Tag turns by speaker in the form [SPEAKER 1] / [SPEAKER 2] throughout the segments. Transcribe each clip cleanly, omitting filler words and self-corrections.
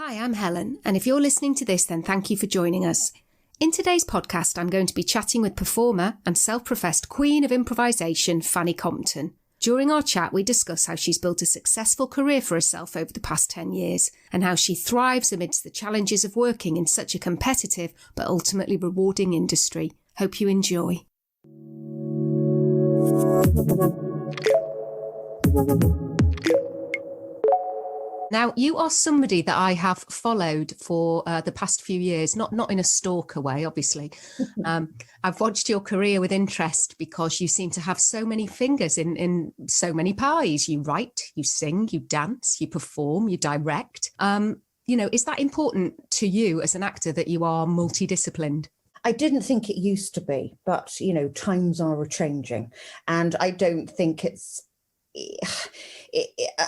[SPEAKER 1] Hi, I'm Helen, and if you're listening to this, then thank you for joining us. In today's podcast, I'm going to be chatting with performer and self-professed queen of improvisation, Fanni Compton. During our chat, we discuss how she's built a successful career for herself over the past 10 years, and how she thrives amidst the challenges of working in such a competitive but ultimately rewarding industry. Hope you enjoy. Now, you are somebody that I have followed for the past few years, not in a stalker way, obviously. I've watched your career with interest because you seem to have so many fingers in so many pies. You write, you sing, you dance, you perform, you direct. Is that important to you as an actor that you are multidisciplined?
[SPEAKER 2] I didn't think it used to be, but, times are a-changing. And I don't think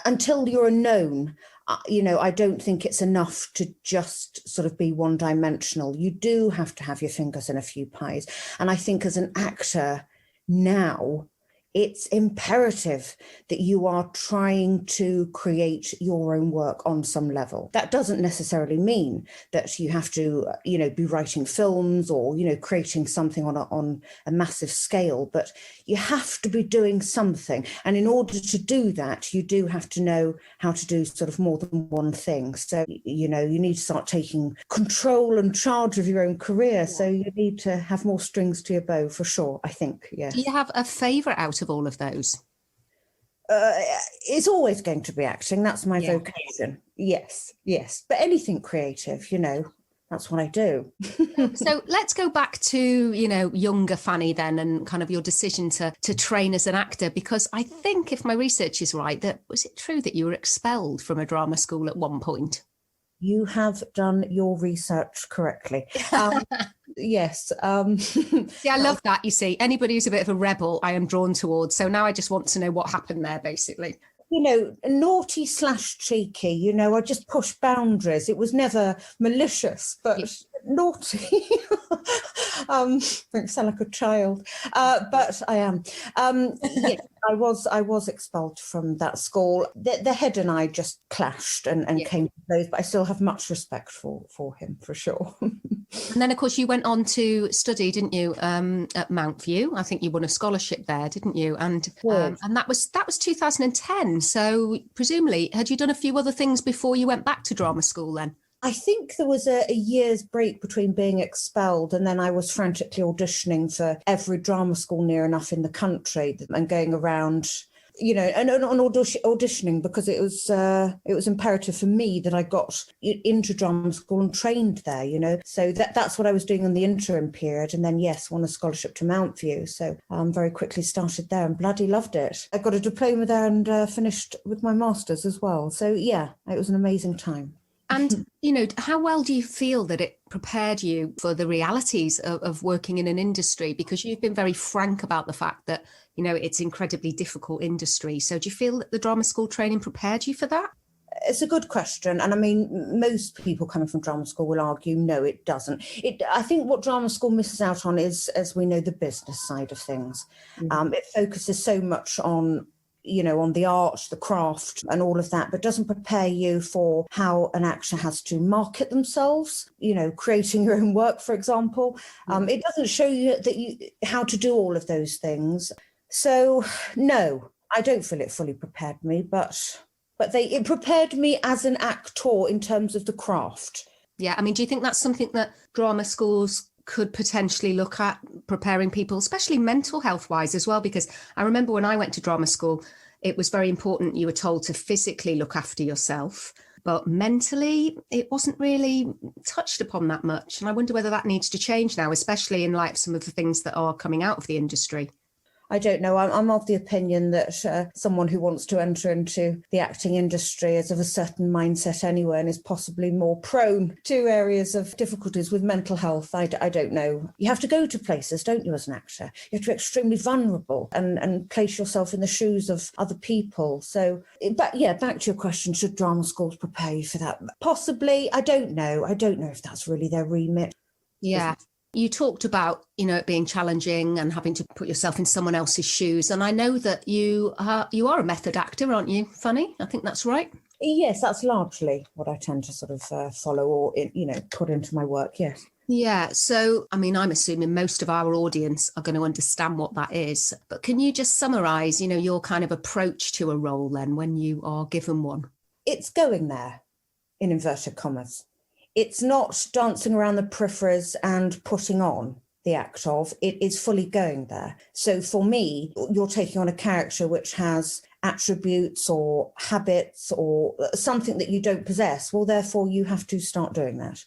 [SPEAKER 2] until you're a known, I don't think it's enough to just sort of be one-dimensional. You do have to have your fingers in a few pies. And I think as an actor now, it's imperative that you are trying to create your own work on some level. That doesn't necessarily mean that you have to, be writing films or, creating something on a massive scale, but you have to be doing something. And in order to do that, you do have to know how to do sort of more than one thing. So, you need to start taking control and charge of your own career. Yeah. So you need to have more strings to your bow for sure, I think. Yeah.
[SPEAKER 1] Do you have a favourite out of all of those?
[SPEAKER 2] It's always going to be acting. That's my vocation. Yes. But anything creative, that's what I do.
[SPEAKER 1] So let's go back to, younger Fanni then, and kind of your decision to train as an actor, because I think if my research is right, was it true that you were expelled from a drama school at one point?
[SPEAKER 2] You have done your research correctly. Yes.
[SPEAKER 1] See, I love that. You see, anybody who's a bit of a rebel, I am drawn towards. So now I just want to know what happened there, basically.
[SPEAKER 2] Naughty/cheeky, I just pushed boundaries. It was never malicious, but naughty. I sound like a child, but I am. I was expelled from that school. The head and I just clashed and came to blows, but I still have much respect for him, for sure.
[SPEAKER 1] And then, of course, you went on to study, didn't you, at Mount View? I think you won a scholarship there, didn't you? And that was 2010. So presumably, had you done a few other things before you went back to drama school then?
[SPEAKER 2] I think there was a year's break between being expelled and then I was frantically auditioning for every drama school near enough in the country and going around, and auditioning because it was imperative for me that I got into drama school and trained there, So that's what I was doing in the interim period. And then, won a scholarship to Mount View. So very quickly started there and bloody loved it. I got a diploma there and finished with my master's as well. So, it was an amazing time.
[SPEAKER 1] And, how well do you feel that it prepared you for the realities of working in an industry? Because you've been very frank about the fact that, it's incredibly difficult industry. So do you feel that the drama school training prepared you for that?
[SPEAKER 2] It's a good question. And I mean, most people coming from drama school will argue, no, it doesn't. I think what drama school misses out on is, as we know, the business side of things. Mm-hmm. It focuses so much on the art, the craft and all of that, but doesn't prepare you for how an actor has to market themselves, creating your own work, for example. It doesn't show you how to do all of those things. So, no, I don't feel it fully prepared me, but it prepared me as an actor in terms of the craft.
[SPEAKER 1] Yeah, I mean, do you think that's something that drama schools could potentially look at, preparing people, especially mental health wise as well? Because I remember when I went to drama school, it was very important you were told to physically look after yourself, but mentally it wasn't really touched upon that much. And I wonder whether that needs to change now, especially in light of some of the things that are coming out of the industry.
[SPEAKER 2] I don't know. I'm of the opinion that someone who wants to enter into the acting industry is of a certain mindset anyway and is possibly more prone to areas of difficulties with mental health. I don't know. You have to go to places, don't you, as an actor? You have to be extremely vulnerable and place yourself in the shoes of other people. So, back to your question, should drama schools prepare you for that? Possibly. I don't know. I don't know if that's really their remit.
[SPEAKER 1] Yeah. You talked about, it being challenging and having to put yourself in someone else's shoes. And I know that you are a method actor, aren't you, Fanni? I think that's right.
[SPEAKER 2] Yes, that's largely what I tend to sort of follow or, put into my work, yes.
[SPEAKER 1] Yeah. So, I mean, I'm assuming most of our audience are going to understand what that is. But can you just summarize, your kind of approach to a role then when you are given one?
[SPEAKER 2] It's going there, in inverted commas. It's not dancing around the peripheries and putting on the act of, it is fully going there. So for me, you're taking on a character which has attributes or habits or something that you don't possess. Well, therefore, you have to start doing that.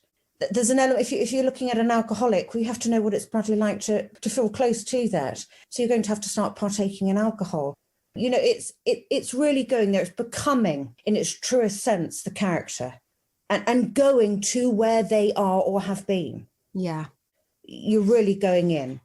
[SPEAKER 2] There's an element, if you're looking at an alcoholic, we have to know what it's bloody like to feel close to that. So you're going to have to start partaking in alcohol. It's really going there. It's becoming, in its truest sense, the character and going to where they are or have been.
[SPEAKER 1] Yeah.
[SPEAKER 2] You're really going in.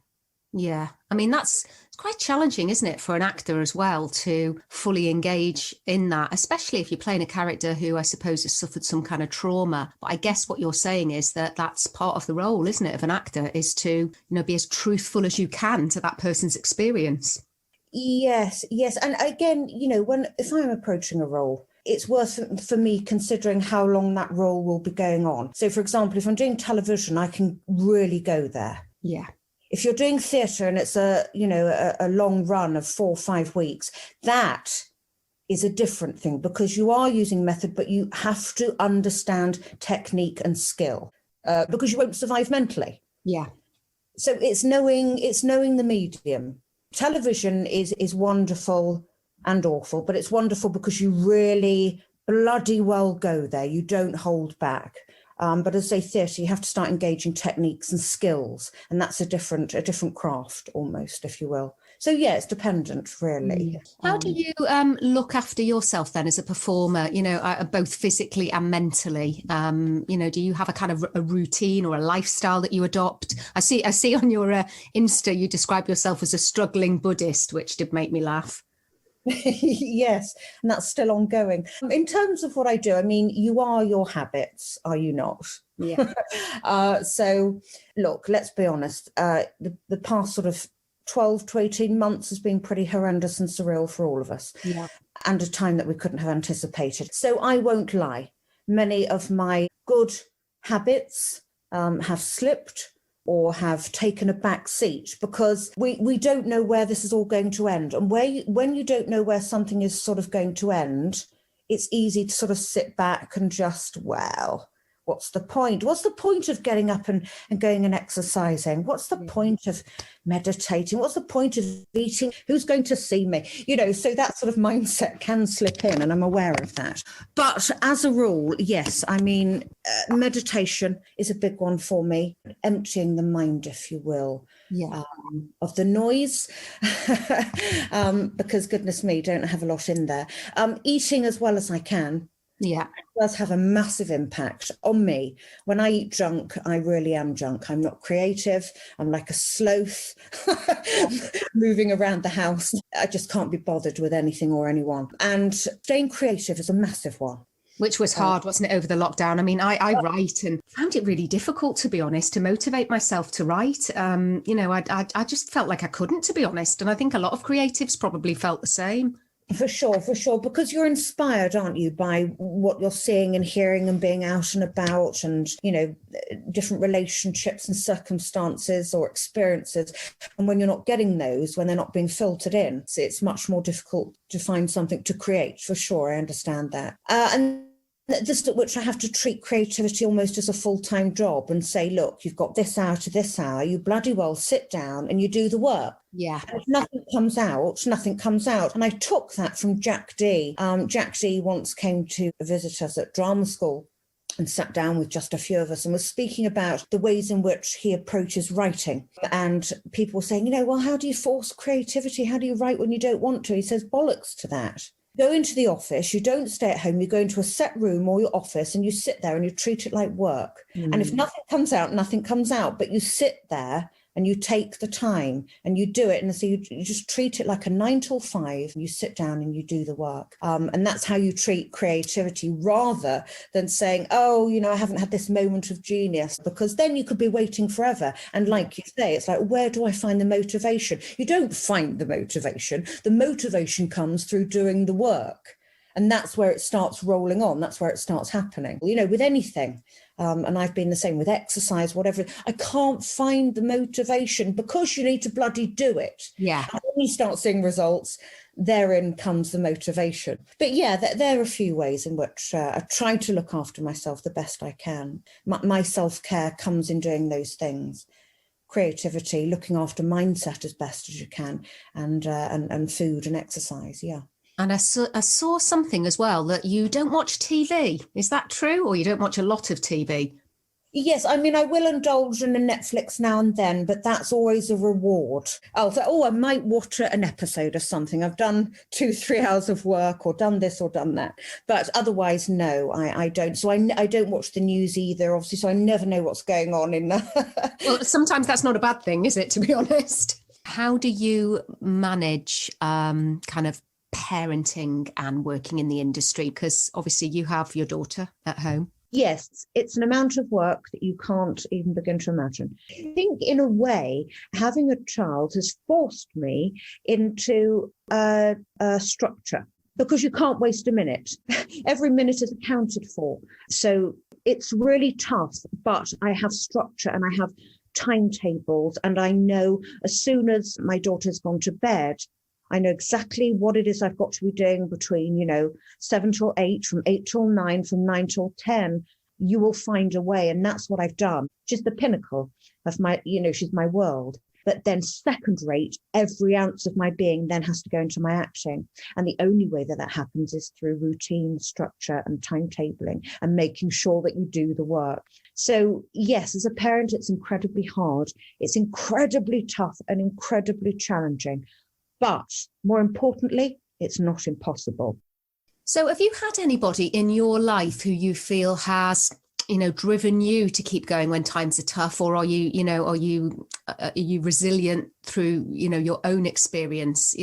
[SPEAKER 1] Yeah. I mean, it's quite challenging, isn't it, for an actor as well to fully engage in that, especially if you're playing a character who I suppose has suffered some kind of trauma. But I guess what you're saying is that that's part of the role, isn't it, of an actor, is to, be as truthful as you can to that person's experience.
[SPEAKER 2] Yes. And again, if I'm approaching a role, it's worth for me considering how long that role will be going on. So, for example, if I'm doing television, I can really go there.
[SPEAKER 1] Yeah.
[SPEAKER 2] If you're doing theatre and it's a long run of 4 or 5 weeks, that is a different thing because you are using method, but you have to understand technique and skill because you won't survive mentally.
[SPEAKER 1] Yeah.
[SPEAKER 2] So it's knowing the medium. Television is wonderful and awful, but it's wonderful because you really bloody well go there. You don't hold back. But as I say, theatre, you have to start engaging techniques and skills, and that's a different craft almost, if you will. So yeah, it's dependent, really.
[SPEAKER 1] How do you look after yourself then as a performer? Both physically and mentally. Do you have a kind of a routine or a lifestyle that you adopt? I see on your Insta you describe yourself as a struggling Buddhist, which did make me laugh.
[SPEAKER 2] Yes, and that's still ongoing. In terms of what I do, I mean, you are your habits, are you not?
[SPEAKER 1] Yeah.
[SPEAKER 2] So, look, let's be honest. The past sort of 12 to 18 months has been pretty horrendous and surreal for all of us.
[SPEAKER 1] Yeah. And
[SPEAKER 2] a time that we couldn't have anticipated. So I won't lie. Many of my good habits have slipped or have taken a back seat because we don't know where this is all going to end. And when you don't know where something is sort of going to end, it's easy to sort of sit back and just, well, what's the point? What's the point of getting up and going and exercising? What's the point of meditating? What's the point of eating? Who's going to see me? So that sort of mindset can slip in, and I'm aware of that. But as a rule, yes, I mean, meditation is a big one for me. Emptying the mind, if you will, of the noise, because goodness me, don't have a lot in there. Eating as well as I can. Yeah, it does have a massive impact on me. When I eat junk, I really am junk. I'm not creative. I'm like a sloth moving around the house. I just can't be bothered with anything or anyone. And staying creative is a massive one.
[SPEAKER 1] Which was hard, wasn't it, over the lockdown? I mean, I write and found it really difficult, to be honest, to motivate myself to write. I just felt like I couldn't, to be honest. And I think a lot of creatives probably felt the same.
[SPEAKER 2] For sure, because you're inspired, aren't you, by what you're seeing and hearing and being out and about and, different relationships and circumstances or experiences. And when you're not getting those, when they're not being filtered in, it's much more difficult to find something to create, for sure. I understand that. And just at which I have to treat creativity almost as a full-time job and say, look, you've got this hour to this hour, you bloody well sit down and you do the work.
[SPEAKER 1] Yeah.
[SPEAKER 2] And if nothing comes out. And I took that from Jack D. Jack D once came to visit us at drama school and sat down with just a few of us and was speaking about the ways in which he approaches writing. And people were saying, well, how do you force creativity? How do you write when you don't want to? He says, bollocks to that. Go into the office, you don't stay at home, you go into a set room or your office and you sit there and you treat it like work. And if nothing comes out, but you sit there and you take the time and you do it. And so you just treat it like a 9 till 5, and you sit down and you do the work. And that's how you treat creativity, rather than saying, I haven't had this moment of genius, because then you could be waiting forever. And like you say, it's like, where do I find the motivation? You don't find the motivation. The motivation comes through doing the work. And that's where it starts rolling on. That's where it starts happening, with anything. And I've been the same with exercise, whatever. I can't find the motivation because you need to bloody do it.
[SPEAKER 1] Yeah.
[SPEAKER 2] And when you start seeing results, therein comes the motivation. But yeah, there are a few ways in which I try to look after myself the best I can. My self-care comes in doing those things. Creativity, looking after mindset as best as you can, and food and exercise, yeah.
[SPEAKER 1] And I saw something as well that you don't watch TV. Is that true? Or you don't watch a lot of TV?
[SPEAKER 2] Yes, I mean, I will indulge in a Netflix now and then, but that's always a reward. I'll say, I might watch an episode of something. I've done 2-3 hours of work or done this or done that. But otherwise, no, I don't. So I don't watch the news either, obviously, so I never know what's going on in there.
[SPEAKER 1] Well, sometimes that's not a bad thing, is it, to be honest? How do you manage kind of parenting and working in the industry? Because obviously you have your daughter at home.
[SPEAKER 2] Yes, it's an amount of work that you can't even begin to imagine. I think in a way, having a child has forced me into a structure because you can't waste a minute. Every minute is accounted for. So it's really tough, but I have structure and I have timetables, and I know as soon as my daughter's gone to bed, I know exactly what it is I've got to be doing between, 7 till 8, from 8 till 9, from 9 till 10. You will find a way. And that's what I've done. She's the pinnacle of my, she's my world. But then second rate, every ounce of my being then has to go into my acting. And the only way that happens is through routine, structure and timetabling and making sure that you do the work. So yes, as a parent, it's incredibly hard. It's incredibly tough and incredibly challenging. But more importantly, it's not impossible.
[SPEAKER 1] So have you had anybody in your life who you feel has, driven you to keep going when times are tough? Or are you, are you resilient through, your own experience,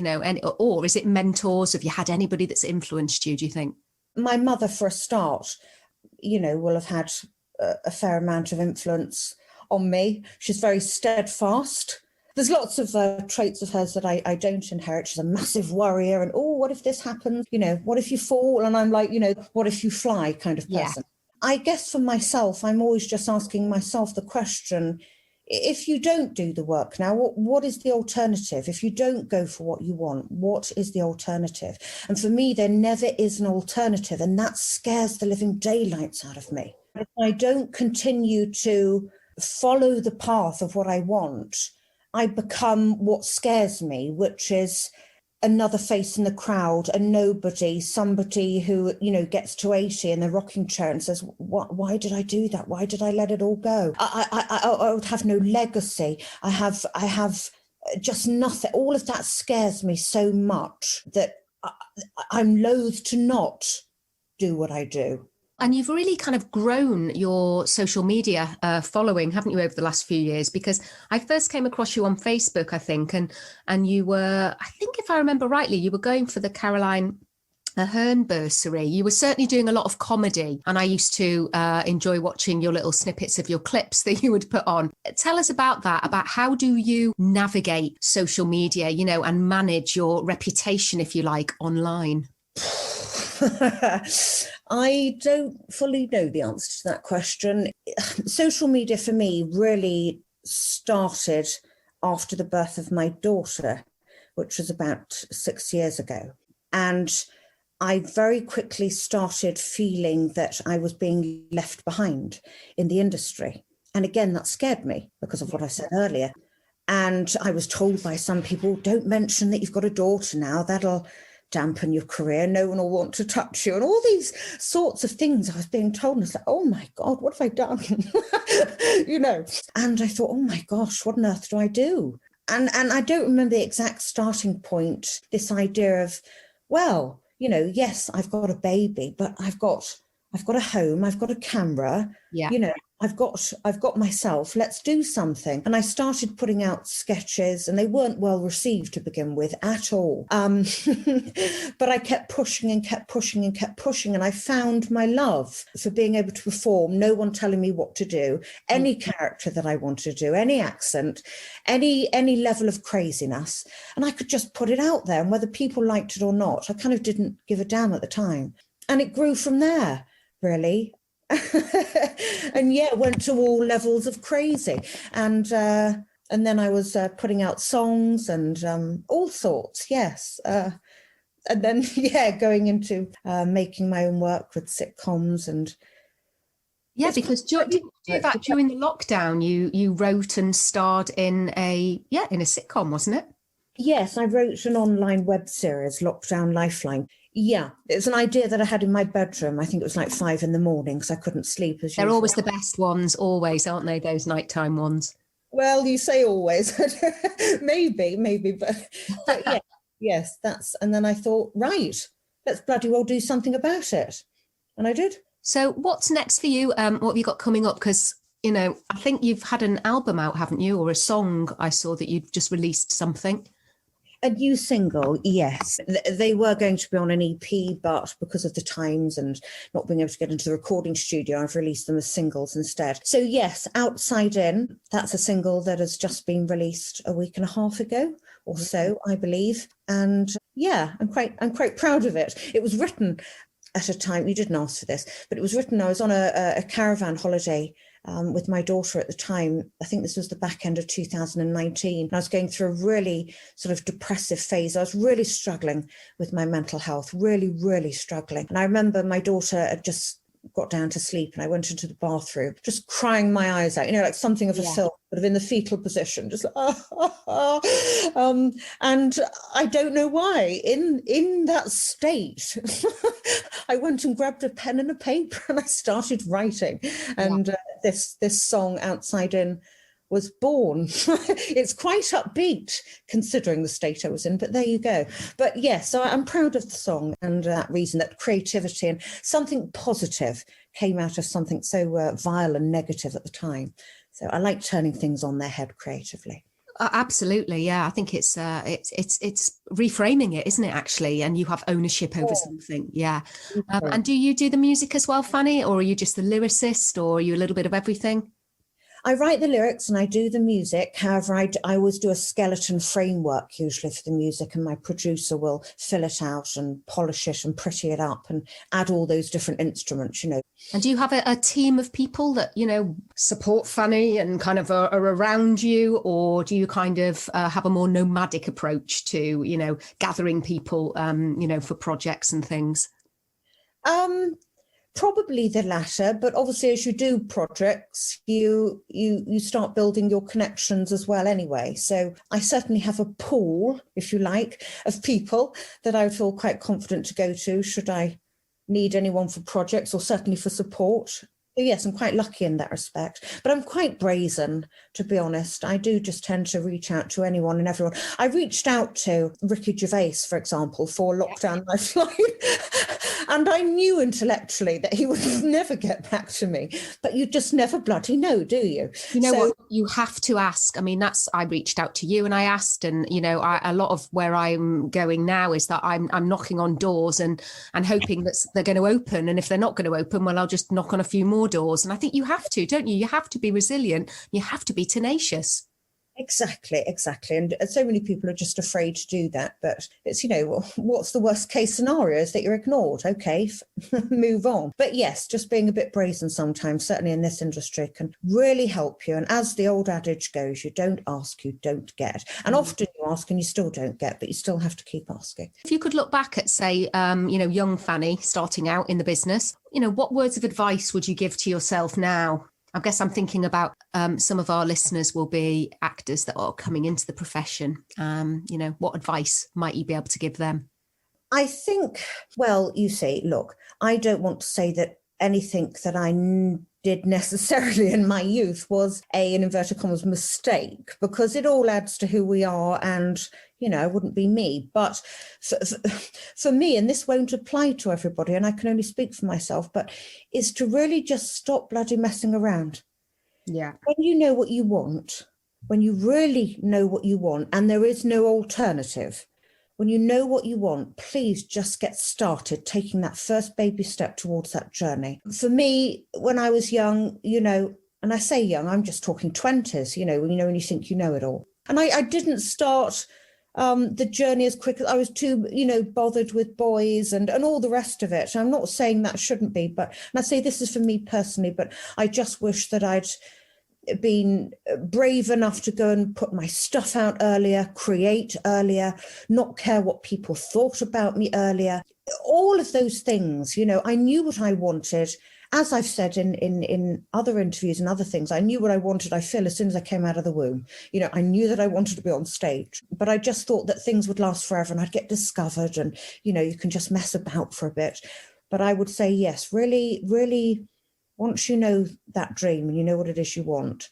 [SPEAKER 1] or is it mentors? Have you had anybody that's influenced you, do you think?
[SPEAKER 2] My mother, for a start, will have had a fair amount of influence on me. She's very steadfast. There's lots of traits of hers that I don't inherit. She's a massive worrier and, what if this happens? What if you fall? And I'm like, what if you fly kind of person. Yeah. I guess for myself, I'm always just asking myself the question, if you don't do the work now, what is the alternative? If you don't go for what you want, what is the alternative? And for me, there never is an alternative. And that scares the living daylights out of me. If I don't continue to follow the path of what I want, I become what scares me, which is another face in the crowd, a nobody, somebody who, gets to 80 in the rocking chair and says, why did I do that? Why did I let it all go? I would have no legacy. I have just nothing. All of that scares me so much that I'm loath to not do what I do.
[SPEAKER 1] And you've really kind of grown your social media following, haven't you, over the last few years? Because I first came across you on Facebook, I think, and you were, I think if I remember rightly, you were going for the Caroline Aherne bursary. You were certainly doing a lot of comedy, and I used to enjoy watching your little snippets of your clips that you would put on. Tell us about that, about how do you navigate social media, and manage your reputation, if you like, online?
[SPEAKER 2] I don't fully know the answer to that question. Social media for me really started after the birth of my daughter, which was about 6 years ago. And I very quickly started feeling that I was being left behind in the industry. And again, that scared me because of what I said earlier. And I was told by some people, don't mention that you've got a daughter now, that'll dampen your career, no one will want to touch you, and all these sorts of things I was being told. And I was like, oh my God, what have I done? And I thought, oh my gosh, what on earth do I do? And I don't remember the exact starting point, this idea of, well, yes, I've got a baby, but I've got I've got a home, I've got a camera,
[SPEAKER 1] Yeah.
[SPEAKER 2] you know, I've got myself, let's do something. And I started putting out sketches, and they weren't well received to begin with at all. But I kept pushing and kept pushing and kept pushing. And I found my love for being able to perform, no one telling me what to do, any character that I wanted to do, any accent, any level of craziness. And I could just put it out there. And whether people liked it or not, I kind of didn't give a damn at the time. And it grew from there, really. And yeah, went to all levels of crazy. And then I was putting out songs and all sorts, yes. And then, yeah, going into making my own work with sitcoms. And
[SPEAKER 1] yeah, because during the lockdown, you wrote and starred in a sitcom, wasn't it?
[SPEAKER 2] Yes, I wrote an online web series, Lockdown Lifeline. Yeah, it's an idea that I had in my bedroom. I think it was like 5 a.m, because I couldn't sleep as usual.
[SPEAKER 1] They're always the best ones, always, aren't they, those nighttime ones?
[SPEAKER 2] Well, you say always. maybe, but yeah, yes, and then I thought, right, let's bloody well do something about it. And I did.
[SPEAKER 1] So what's next for you? What have you got coming up? Because, you know, I think you've had an album out, haven't you? Or a song. I saw that you've just released something.
[SPEAKER 2] A new single, yes. They were going to be on an EP, but because of the times and not being able to get into the recording studio, I've released them as singles instead. So yes, Outside In, that's a single that has just been released a week and a half ago or so, I believe. And yeah, I'm quite proud of it. It was written at a time, you didn't ask for this, but it was written, I was on a caravan holiday with my daughter at the time. I think this was the back end of 2019. I was going through a really sort of depressive phase. I was really struggling with my mental health, really, really struggling. And I remember my daughter had just got down to sleep and I went into the bathroom, just crying my eyes out, you know, like something of a film, sort of in the fetal position, just like, and I don't know why, in that state, I went and grabbed a pen and a paper and I started writing. And this song, Outside In, was born. It's quite upbeat considering the state I was in, but there you go. But yes, so I'm proud of the song, and that reason, that creativity and something positive came out of something so vile and negative at the time. So I like turning things on their head creatively.
[SPEAKER 1] Absolutely, yeah. I think it's reframing it, isn't it, actually? And you have ownership over something, yeah. And do you do the music as well, Fanny, or are you just the lyricist, or are you a little bit of everything?
[SPEAKER 2] I write the lyrics and I do the music. However, I always do a skeleton framework usually for the music, and my producer will fill it out and polish it and pretty it up and add all those different instruments, you know.
[SPEAKER 1] And do you have a team of people that, you know, support Fanny and kind of are around you, or do you kind of have a more nomadic approach to, you know, gathering people, you know, for projects and things?
[SPEAKER 2] Probably the latter, but obviously as you do projects, you start building your connections as well anyway. So I certainly have a pool, if you like, of people that I feel quite confident to go to should I need anyone for projects or certainly for support. So yes, I'm quite lucky in that respect, but I'm quite brazen, to be honest. I do just tend to reach out to anyone and everyone. I reached out to Ricky Gervais, for example, for Lockdown Lifeline. And I knew intellectually that he would never get back to me, but you just never bloody know, do you?
[SPEAKER 1] You know what? You have to ask. I mean, I reached out to you and I asked, and, you know, a lot of where I'm going now is that I'm knocking on doors and hoping that they're going to open. And if they're not going to open, well, I'll just knock on a few more doors. And I think you have to, don't you? You have to be resilient. You have to be tenacious.
[SPEAKER 2] Exactly. And so many people are just afraid to do that. But it's, you know, what's the worst case scenario is that you're ignored. Okay, move on. But yes, just being a bit brazen sometimes, certainly in this industry, can really help you. And as the old adage goes, you don't ask, you don't get. And often you ask and you still don't get, but you still have to keep asking.
[SPEAKER 1] If you could look back at, say, you know, young Fanny starting out in the business, you know, what words of advice would you give to yourself now? I guess I'm thinking about some of our listeners will be actors that are coming into the profession. You know, what advice might you be able to give them?
[SPEAKER 2] I think, well, you see, look, I don't want to say that anything that I did necessarily in my youth was in inverted commas, mistake, because it all adds to who we are. And, I wouldn't be me. But for me, and this won't apply to everybody, and I can only speak for myself, but is to really just stop bloody messing around.
[SPEAKER 1] Yeah.
[SPEAKER 2] When you know what you want, when you really know what you want, and there is no alternative, when you know what you want, please just get started taking that first baby step towards that journey. For me, when I was young, and I say young, I'm just talking 20s, when you think you know it all. And I didn't start the journey as quick as I was too, bothered with boys and all the rest of it. I'm not saying that shouldn't be, and I say this is for me personally, but I just wish that I'd been brave enough to go and put my stuff out earlier, create earlier, not care what people thought about me earlier. All of those things, I knew what I wanted. As I've said in other interviews and other things, I knew what I wanted, I feel, as soon as I came out of the womb. I knew that I wanted to be on stage, but I just thought that things would last forever and I'd get discovered and, you can just mess about for a bit. But I would say, yes, really, really, once you know that dream and you know what it is you want,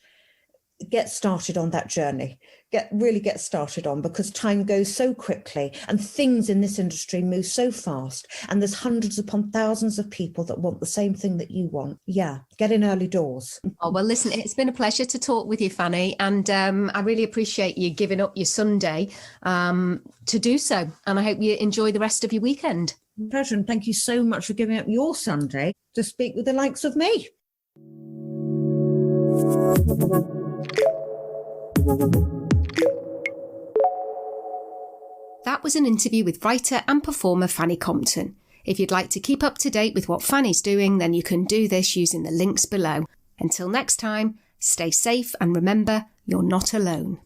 [SPEAKER 2] get started on that journey. Get started on, because time goes so quickly and things in this industry move so fast, and there's hundreds upon thousands of people that want the same thing that you want. Yeah, get in early doors.
[SPEAKER 1] Oh, well, listen, it's been a pleasure to talk with you, Fanny, and I really appreciate you giving up your Sunday to do so, and I hope you enjoy the rest of your weekend.
[SPEAKER 2] Pleasure, and thank you so much for giving up your Sunday to speak with the likes of me.
[SPEAKER 1] That was an interview with writer and performer Fanni Compton. If you'd like to keep up to date with what Fanny's doing, then you can do this using the links below. Until next time, stay safe and remember, you're not alone.